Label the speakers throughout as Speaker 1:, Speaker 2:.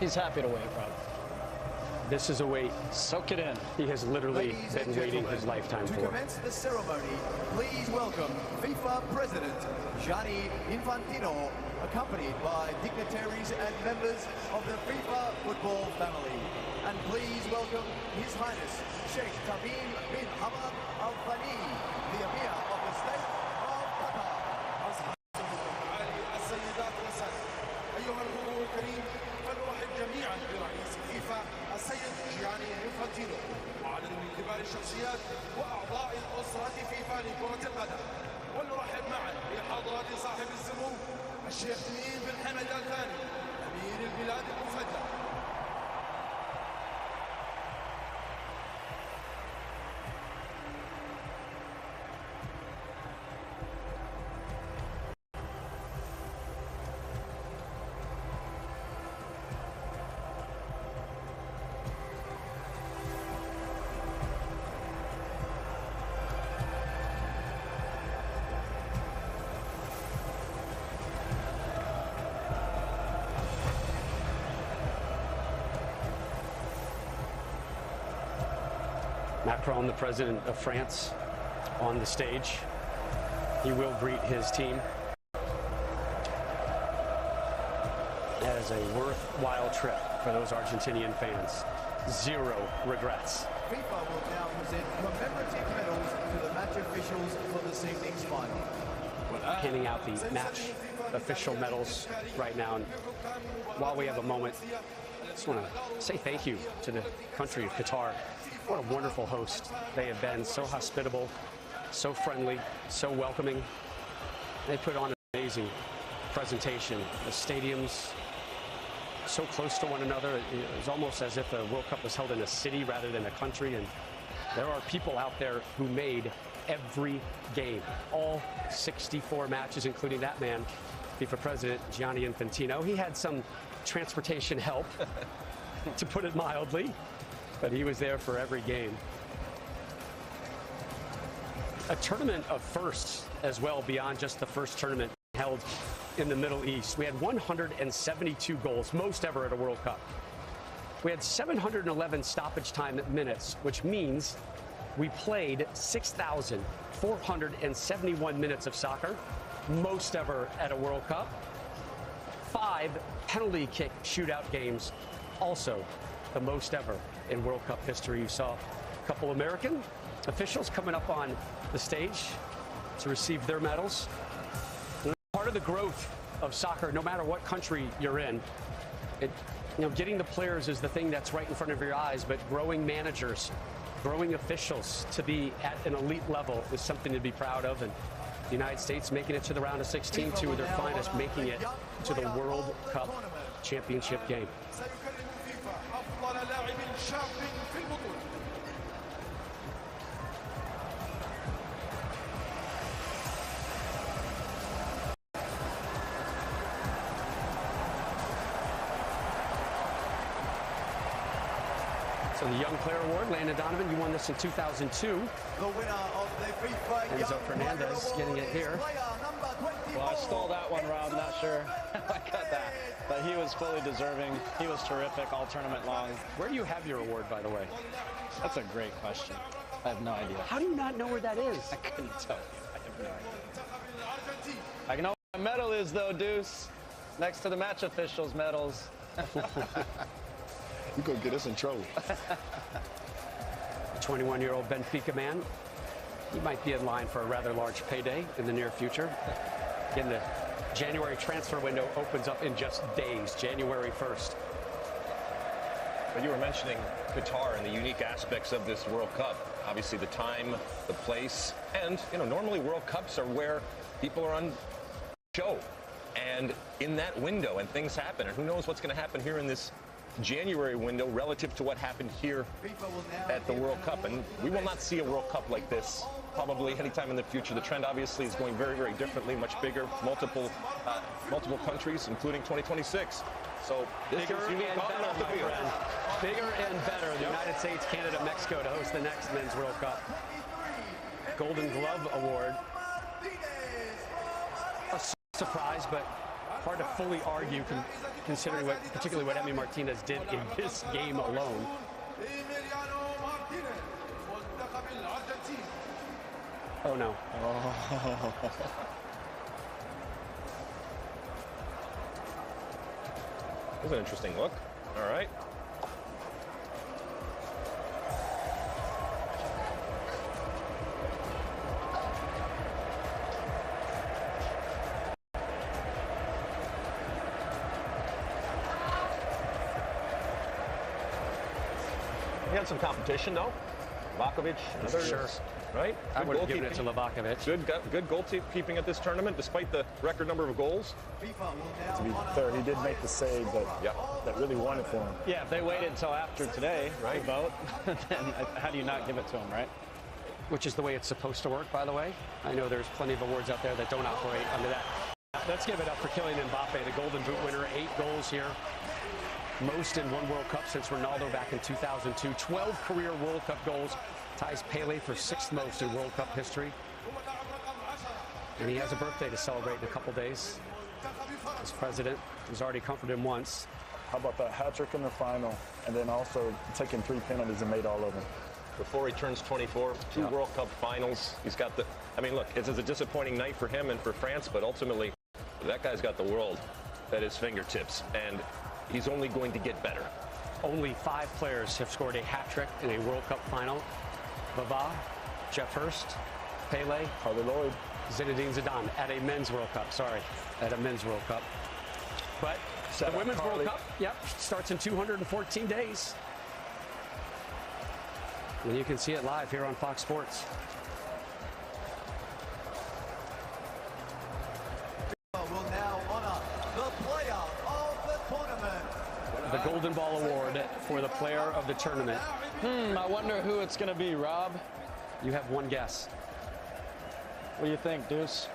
Speaker 1: He's happy to wait, Rob.
Speaker 2: This is a wait.
Speaker 1: Soak it in.
Speaker 2: He has literally been waiting his lifetime for.
Speaker 3: To commence the ceremony, please welcome FIFA President Gianni Infantino, accompanied by dignitaries and members of the FIFA football family. And please welcome His Highness Sheikh Tamim bin Hamad Al Thani, the Emir of the State of Qatar.
Speaker 4: السيدات والسادة، أيها الحضور الكريم، فنرحب جميعا برئيس فيفا السيد جياني إنفانتينو وعدد من كبار الشخصيات وأعضاء الأسرة فيفا لكرة القدم. ونرحب معا بحضرة صاحب السمو الشيخ تميم بن حمد آل ثاني أمير البلاد المفدى.
Speaker 2: Macron, the president of France, on the stage. He will greet his team. That is a worthwhile trip for those Argentinian fans. Zero regrets.
Speaker 3: FIFA will now present commemorative medals to the match officials for this evening's final.
Speaker 2: Handing out the match official medals right now. And while we have a moment, I just want to say thank you to the country of Qatar. What a wonderful host they have been. So hospitable, so friendly, so welcoming. They put on an amazing presentation. The stadiums so close to one another. It was almost as if the World Cup was held in a city rather than a country. And there are people out there who made every game, all 64 matches, including that man, FIFA President Gianni Infantino. He had some transportation help, to put it mildly, but he was there for every game. A tournament of firsts as well, beyond just the first tournament held in the Middle East. We had 172 goals, most ever at a World Cup. We had 711 stoppage time minutes, which means we played 6,471 minutes of soccer, most ever at a World Cup. 5 penalty kick shootout games, also the most ever in World Cup history. You saw a couple American officials coming up on the stage to receive their medals. Part of the growth of soccer, no matter what country you're in, getting the players is the thing that's right in front of your eyes, but growing managers, growing officials to be at an elite level is something to be proud of. And the United States making it to the round of 16, two of their finest making it to the World Cup championship game. So the Young Player Award, Landon Donovan, you won this in 2002.
Speaker 3: The winner of the FIFA
Speaker 2: Enzo Fernandez getting it here.
Speaker 1: Well, I stole that one, Rob. Not sure I got that. But he was fully deserving. He was terrific all tournament long.
Speaker 2: Where do you have your award, by the way?
Speaker 1: That's a great question. I have no idea.
Speaker 2: How do you not know where that is?
Speaker 1: I couldn't tell you. I have no idea. I know where my medal is, though, Deuce. Next to the match officials' medals.
Speaker 5: You're going to get us in trouble.
Speaker 2: A 21-year-old Benfica man. He might be in line for a rather large payday in the near future. Again, the January transfer window opens up in just days, January 1st.
Speaker 6: But you were mentioning Qatar and the unique aspects of this World Cup. Obviously, the time, the place, and, normally World Cups are where people are on show. And in that window, and things happen, and who knows what's going to happen here in this January window relative to what happened here at the World Cup. And we will not see a World Cup like this probably anytime in the future. The trend obviously is going very, very differently, much bigger, multiple countries, including 2026. So this
Speaker 2: bigger
Speaker 6: is unique
Speaker 2: and
Speaker 6: on and
Speaker 2: better,
Speaker 6: off the
Speaker 2: my
Speaker 6: field.
Speaker 2: friend. Bigger and better. The United States, Canada, Mexico to host the next Men's World Cup. Golden Glove Award. A surprise, but hard to fully argue considering particularly what Emi Martinez did in this game alone. Oh no.
Speaker 1: Oh.
Speaker 6: That was an interesting look. All right. He had some competition, though. Vakovic, others,
Speaker 2: Sure.
Speaker 6: right?
Speaker 2: I
Speaker 6: Good
Speaker 2: would have given it
Speaker 6: goalkeeping.
Speaker 2: to Livakovic.
Speaker 6: Good goalkeeping at this tournament, despite the record number of goals.
Speaker 5: To be fair, he did make the save that really won it for him.
Speaker 1: Yeah, if they waited until after today to
Speaker 6: Right.
Speaker 1: vote, then how do you not give it to him, right?
Speaker 2: Which is the way it's supposed to work, by the way. I know there's plenty of awards out there that don't operate under that. Let's give it up for Kylian Mbappe, the Golden Boot winner. 8 goals here. Most in one World Cup since Ronaldo back in 2002. 12 career World Cup goals. Ties Pele for 6th most in World Cup history. And he has a birthday to celebrate in a couple days. As president, he's already comforted him once.
Speaker 5: How about that hat trick in the final, and then also taking 3 penalties and made all of them.
Speaker 6: Before he turns 24, 2 World Cup finals. He's got the, I mean, look, it's a disappointing night for him and for France, but ultimately, that guy's got the world at his fingertips, and he's only going to get better.
Speaker 2: Only 5 players have scored a hat trick in a World Cup final. Vava, Jeff Hurst, Pele,
Speaker 5: Harvey Lloyd,
Speaker 2: Zinedine Zidane at a men's World Cup. Sorry, at a men's World Cup. But
Speaker 5: Shout
Speaker 2: the
Speaker 5: out
Speaker 2: Women's
Speaker 5: Carly.
Speaker 2: World Cup, starts in 214 days. And you can see it live here on Fox Sports.
Speaker 3: Will now honor the player of the tournament.
Speaker 2: The Golden Ball Award for the player of the tournament.
Speaker 1: I wonder who it's going to be, Rob.
Speaker 2: You have one guess.
Speaker 1: What do you think, Deuce?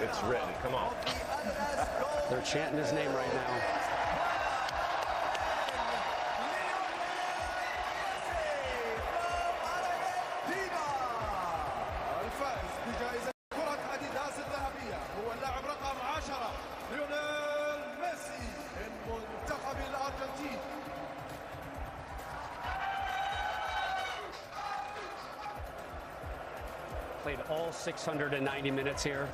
Speaker 6: It's written. Come on.
Speaker 2: They're chanting his name right now.
Speaker 4: الفائز بجائزة كرة أديداس الذهبية هو اللاعب رقم 10 ليونيل ميسي من منتخب الأرجنتين.
Speaker 2: Played all 690 minutes here.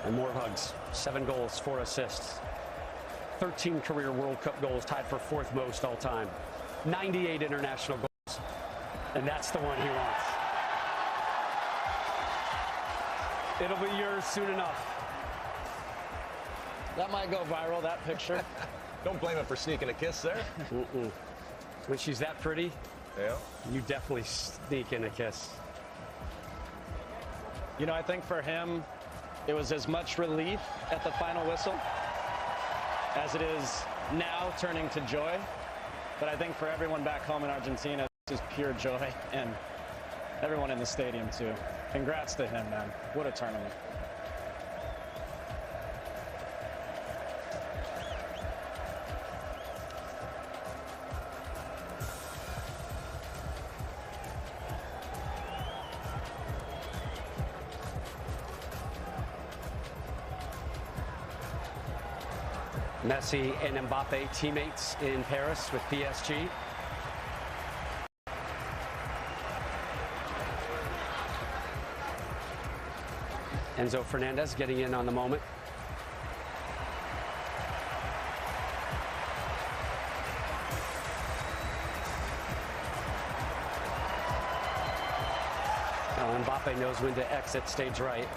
Speaker 2: And more hugs. 7 goals, 4 assists. 13 career World Cup goals, tied for 4th most all time. 98 international goals. And that's the one he wants. It'll be yours soon enough.
Speaker 1: That might go viral, that picture.
Speaker 6: Don't blame him for sneaking a kiss there.
Speaker 2: When she's that pretty,
Speaker 6: Yeah.
Speaker 2: you definitely sneak in a kiss.
Speaker 1: You know, I think for him, it was as much relief at the final whistle as it is now turning to joy. But I think for everyone back home in Argentina, this is pure joy, and everyone in the stadium too. Congrats to him, man. What a tournament.
Speaker 2: Messi and Mbappe, teammates in Paris with PSG. Enzo Fernandez getting in on the moment. Now Mbappe knows when to exit stage right.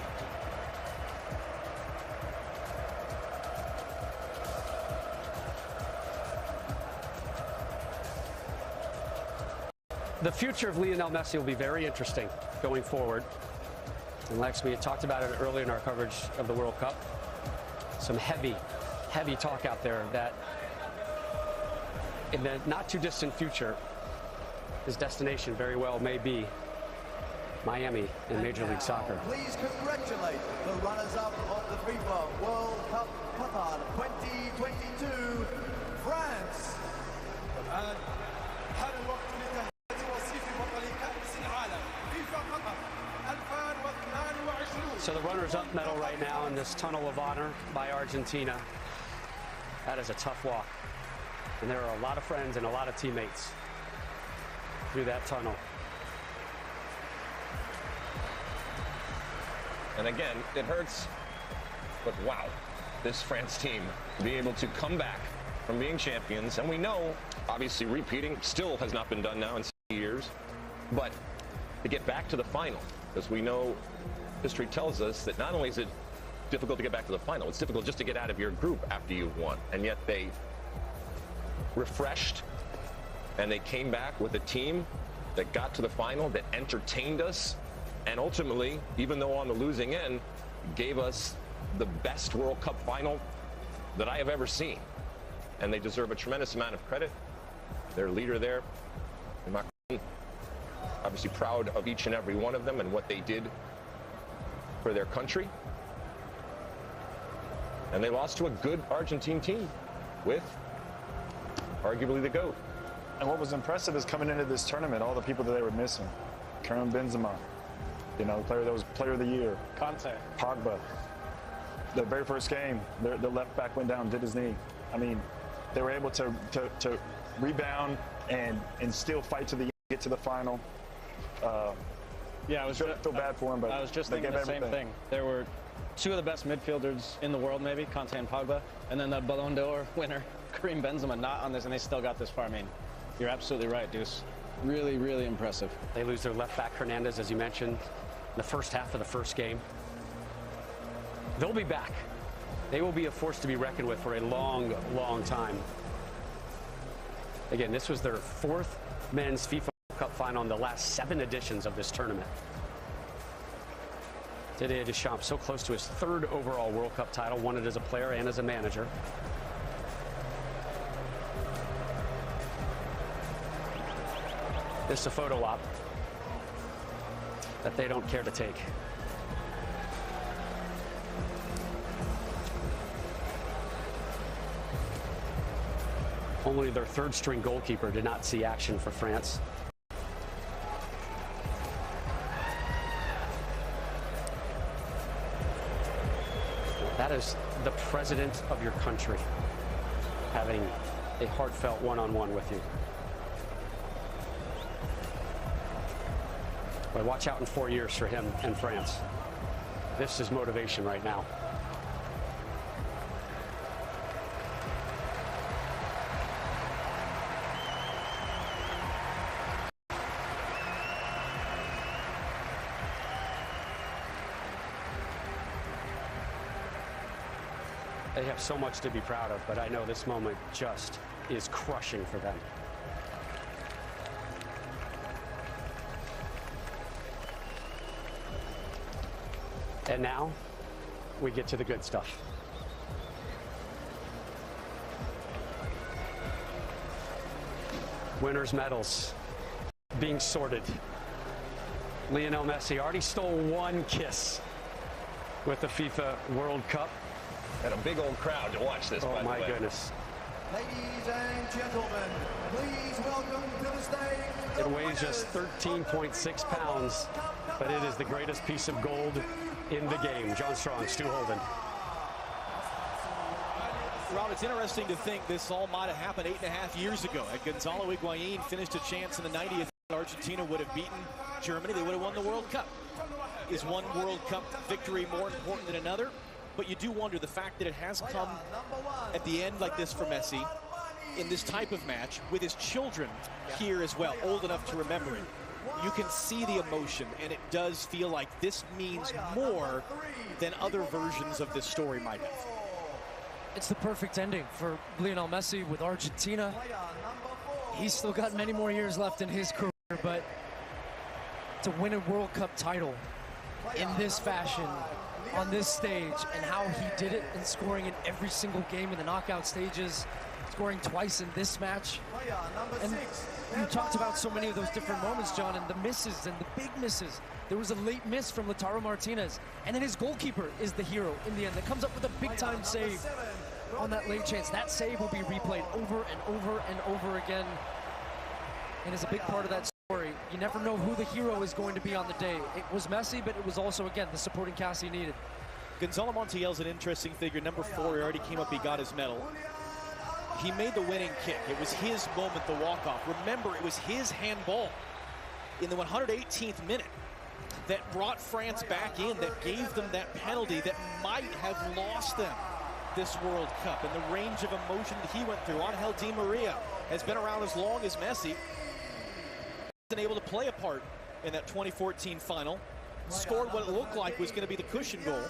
Speaker 2: The future of Lionel Messi will be very interesting going forward. And Lex, we had talked about it earlier in our coverage of the World Cup. Some heavy talk out there that in the not too distant future, his destination very well may be Miami in Major League Soccer.
Speaker 3: Please congratulate the runners-up of the FIFA World Cup Qatar 2022, France.
Speaker 4: الآن حان الوقت لتهنئة وصيف بطل كأس
Speaker 2: So the runners-up medal right now in this tunnel of honor by Argentina. That is a tough walk. And there are a lot of friends and a lot of teammates through that tunnel.
Speaker 6: And again, it hurts, but wow, this France team to be able to come back from being champions. And we know, obviously, repeating still has not been done now in 60 years, but to get back to the final, because we know history tells us that not only is it difficult to get back to the final, it's difficult just to get out of your group after you've won. And yet they refreshed and they came back with a team that got to the final, that entertained us, and ultimately, even though on the losing end, gave us the best World Cup final that I have ever seen. And they deserve a tremendous amount of credit. Their leader there, Macron, obviously proud of each and every one of them and what they did for their country. And they lost to a good Argentine team with arguably the GOAT.
Speaker 5: And what was impressive is coming into this tournament, all the people that they were missing. Karim Benzema, you know, the player that was player of the year.
Speaker 1: Conte.
Speaker 5: Pogba. The very first game, the left back went down, did his knee. I mean, they were able to rebound and still fight to the end, get to the final.
Speaker 1: Yeah, I was
Speaker 5: feel bad for him, but
Speaker 1: I was just
Speaker 5: they
Speaker 1: thinking
Speaker 5: gave
Speaker 1: the same
Speaker 5: everything.
Speaker 1: thing. There were two of the best midfielders in the world, maybe, Conte and Pogba, and then the Ballon d'Or winner, Karim Benzema, not on this, and they still got this far. I mean, you're absolutely right, Deuce. Really, really impressive.
Speaker 2: They lose their left back, Hernandez, as you mentioned, in the first half of the first game. They'll be back. They will be a force to be reckoned with for a long, long time. Again, this was their fourth men's FIFA World Cup final in the last 7 editions of this tournament. Didier Deschamps so close to his 3rd overall World Cup title, won it as a player and as a manager. This is a photo op that they don't care to take. Only their 3rd string goalkeeper did not see action for France. That is the president of your country having a heartfelt one-on-one with you. But watch out in 4 years for him and France. This is motivation right now. They have so much to be proud of, but I know this moment just is crushing for them. And now we get to the good stuff. Winners' medals being sorted. Lionel Messi already stole 1 kiss with the FIFA World Cup.
Speaker 6: And a big old crowd to watch this, by the way.
Speaker 2: Oh, my goodness.
Speaker 3: Ladies and gentlemen, please welcome to the stage.
Speaker 2: It weighs just 13.6 pounds, but it is the greatest piece of gold in the game. John Strong, Stu Holden.
Speaker 7: Rob, it's interesting to think this all might have happened 8.5 years ago. Had Gonzalo Higuain finished a chance in the 90th, Argentina would have beaten Germany. They would have won the World Cup. Is one World Cup victory more important than another? But you do wonder the fact that it has come at the end like this for Messi in this type of match with his children here as well, old enough to remember it. You can see the emotion, and it does feel like this means more than other versions of this story might have.
Speaker 8: It's the perfect ending for Lionel Messi with Argentina. He's still got many more years left in his career, but to win a World Cup title in this fashion, on this stage, and how he did it in scoring in every single game in the knockout stages, scoring twice in this match. And you talked about so many of those different moments, John, and the misses and the big misses. There was a late miss from Lautaro Martinez, and then his goalkeeper is the hero in the end that comes up with a big-time save on that late chance. That save will be replayed over and over and over again, and is a big part of that story. You never know who the hero is going to be on the day. It was Messi, but it was also, again, the supporting cast he needed.
Speaker 7: Gonzalo Montiel's an interesting figure. Number 4, he already came up, he got his medal. He made the winning kick. It was his moment, the walk-off. Remember, it was his handball in the 118th minute that brought France back in, that gave them that penalty that might have lost them this World Cup. And the range of emotion that he went through. Angel Di Maria has been around as long as Messi. Been able to play a part in that 2014 final. Scored what it looked like was going to be the cushion goal.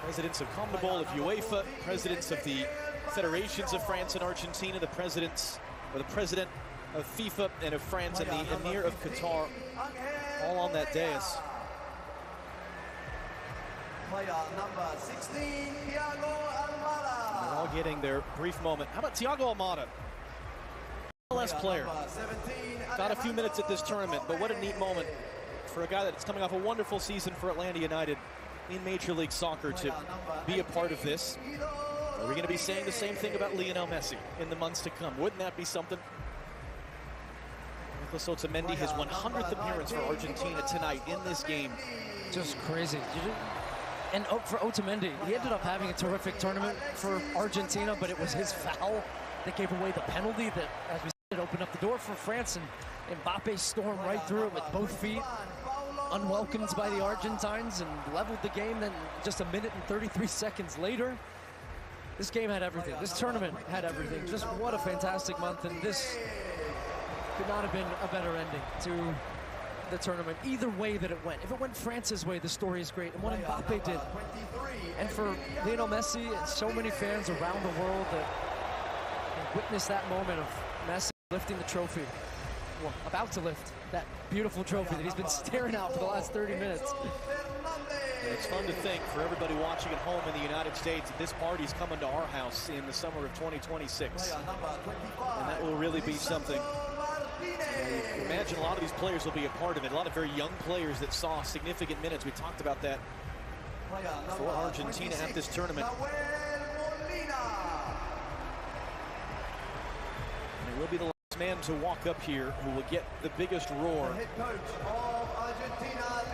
Speaker 7: Presidents of CONMEBOL, of UEFA, presidents of the federations of France and Argentina, the presidents, or the president of FIFA and of France, and the Emir of Qatar, all on that dais.
Speaker 3: Player number 16, Thiago Almada.
Speaker 7: They're all getting their brief moment. How about Thiago Almada? MLS player. Got a few minutes at this tournament, but what a neat moment for a guy that's coming off a wonderful season for Atlanta United in Major League Soccer to be a part of this. Are we going to be saying the same thing about Lionel Messi in the months to come? Wouldn't that be something? Nicolas Otamendi, his 100th appearance for Argentina tonight in this game.
Speaker 8: Just crazy. And for Otamendi, he ended up having a terrific tournament for Argentina, but it was his foul that gave away the penalty that, as we said, opened up the door for France, and Mbappe stormed right through it with both feet, unwelcomed by the Argentines, and leveled the game. Then just a minute and 33 seconds later, this game had everything. This tournament had everything. Just what a fantastic month, and this could not have been a better ending to the tournament, either way that it went. If it went France's way, the story is great, and what Mbappe did. And for Lionel Messi and so many fans around the world that witnessed that moment of Messi lifting the trophy, well, about to lift that beautiful trophy that he's been staring at for the last 30 minutes.
Speaker 7: And it's fun to think for everybody watching at home in the United States that this party's coming to our house in the summer of 2026. And that will really be something. I imagine a lot of these players will be a part of it. A lot of very young players that saw significant minutes. We talked about that for Argentina at this tournament. And it will be the last man to walk up here who will get the biggest roar.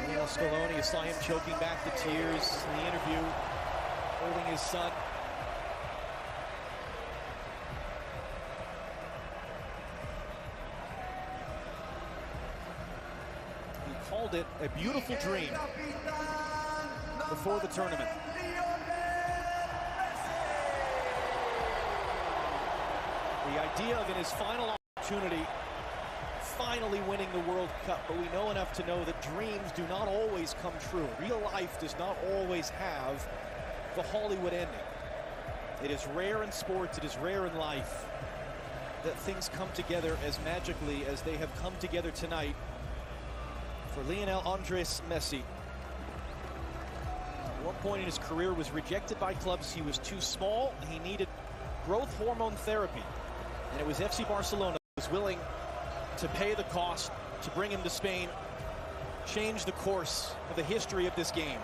Speaker 7: Lionel Scaloni, you saw him choking back the tears in the interview, holding his son. Called it a beautiful dream before the tournament. The idea of in his final opportunity, finally winning the World Cup, but we know enough to know that dreams do not always come true. Real life does not always have the Hollywood ending. It is rare in sports, it is rare in life that things come together as magically as they have come together tonight for Lionel Andres Messi. At one point in his career was rejected by clubs. He was too small. He needed growth hormone therapy. And it was FC Barcelona who was willing to pay the cost to bring him to Spain, change the course of the history of this game.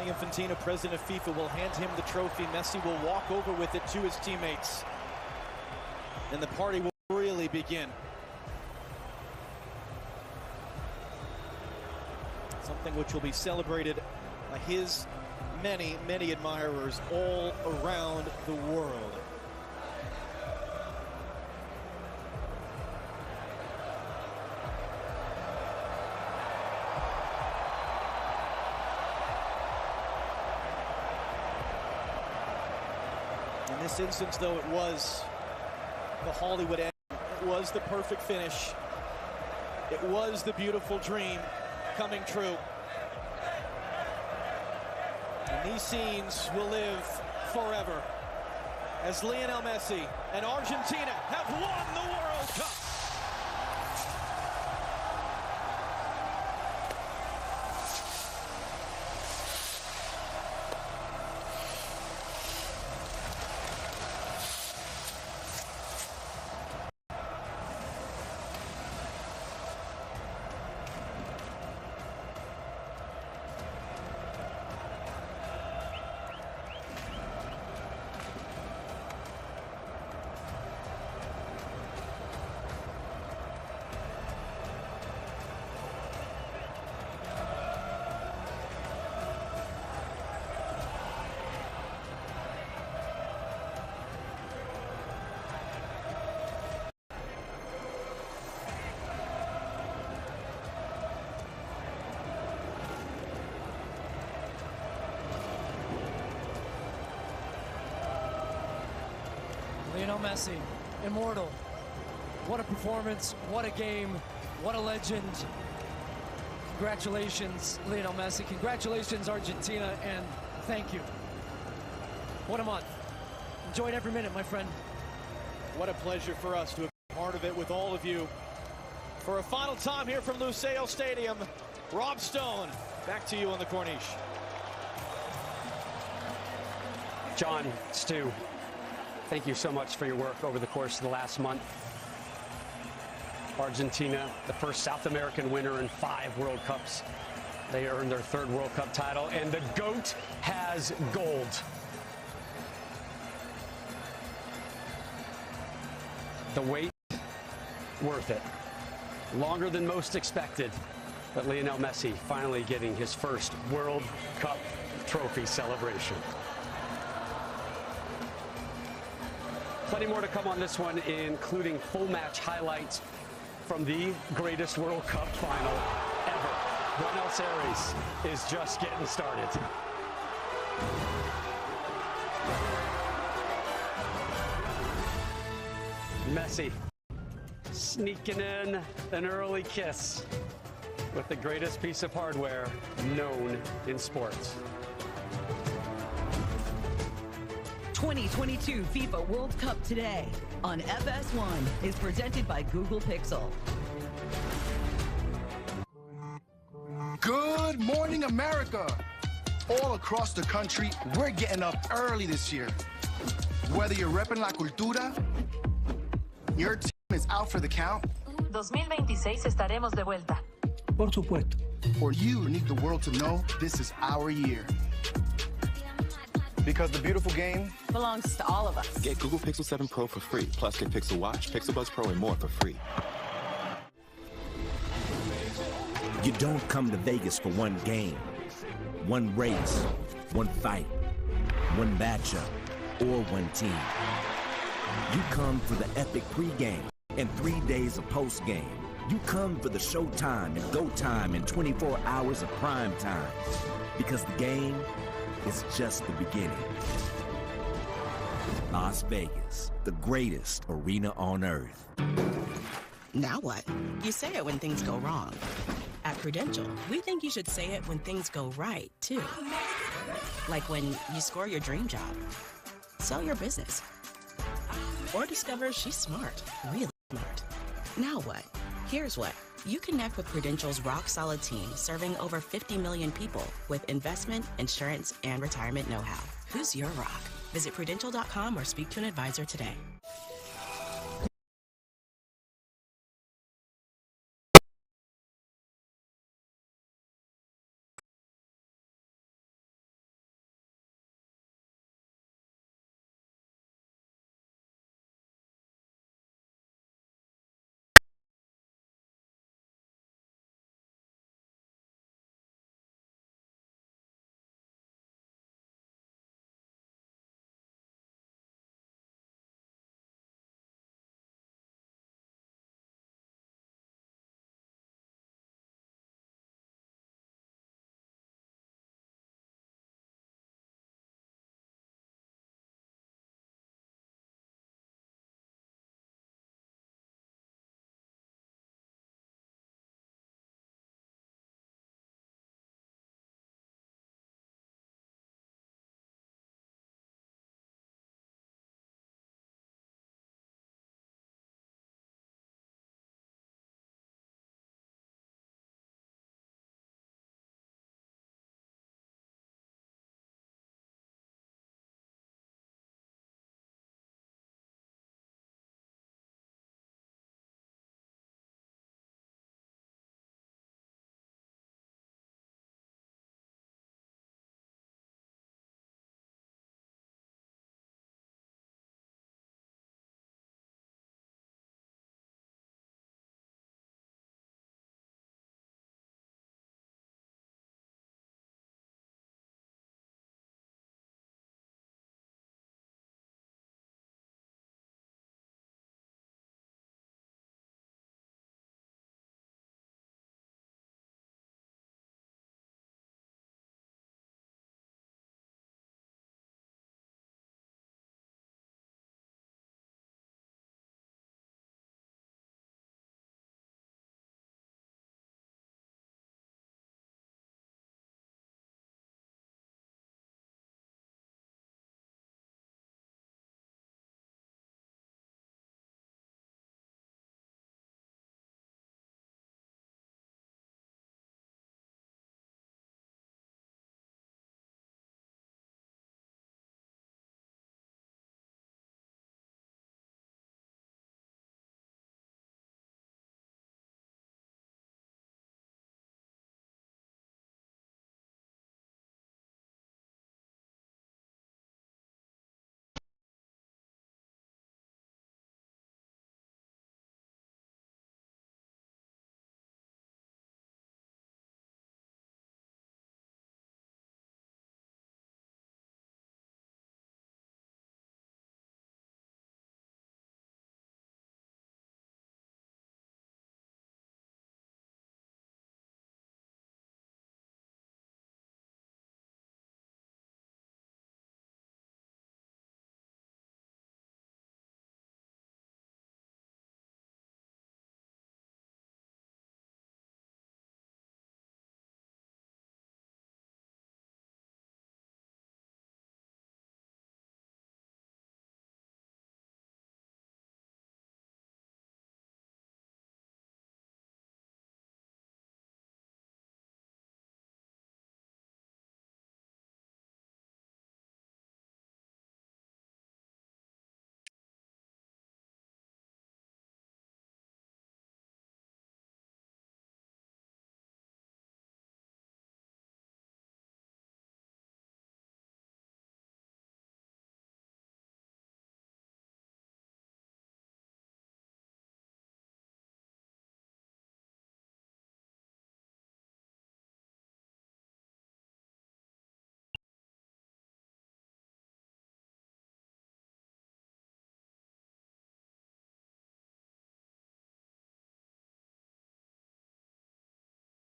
Speaker 7: Infantino, president of FIFA, will hand him the trophy. Messi will walk over with it to his teammates. And the party will really begin. Something which will be celebrated by his many, many admirers all around the world. In this instance, though, it was the Hollywood end. It was the perfect finish. It was the beautiful dream coming true. And these scenes will live forever as Lionel Messi and Argentina have won the World Cup.
Speaker 8: Lionel Messi, immortal. What a performance, what a game, what a legend. Congratulations, Lionel Messi. Congratulations, Argentina, and thank you. What a month. Enjoyed every minute, my friend.
Speaker 7: What a pleasure for us to have been part of it with all of you. For a final time here from Lusail Stadium, Rob Stone, back to you on the Corniche.
Speaker 2: John, Stu, thank you so much for your work over the course of the last month. Argentina, the first South American winner in 5 World Cups. They earned their 3rd World Cup title, and the GOAT has gold. The wait, worth it. Longer than most expected, but Lionel Messi finally getting his first World Cup trophy celebration. Plenty more to come on this one, including full match highlights from the greatest World Cup final ever. Buenos Aires is just getting started. Messi sneaking in an early kiss with the greatest piece of hardware known in sports.
Speaker 9: 2022 FIFA World Cup today on FS1 is presented by Google Pixel.
Speaker 10: Good morning, America. All across the country, we're getting up early this year. Whether you're repping La Cultura, your team is out for the count,
Speaker 11: 2026 estaremos de vuelta.
Speaker 10: Por supuesto. Or you need the world to know this is our year. Because the beautiful game
Speaker 11: Belongs to all of us.
Speaker 12: Get Google Pixel 7 Pro for free. Plus, get Pixel Watch, Pixel Buds Pro, and more for free.
Speaker 13: You don't come to Vegas for one game, one race, one fight, one matchup, or one team. You come for the epic pregame and 3 days of postgame. You come for the showtime and go time and 24 hours of prime time. Because the game is just the beginning. Las Vegas, the greatest arena on earth.
Speaker 11: Now what? You say it when things go wrong. At Prudential, we think you should say it when things go right, too. Like when you score your dream job, sell your business, or discover she's smart, really smart. Now what? Here's what. You connect with Prudential's rock-solid team serving over 50 million people with investment, insurance, and retirement know-how. Who's your rock? Visit Prudential.com or speak to an advisor today.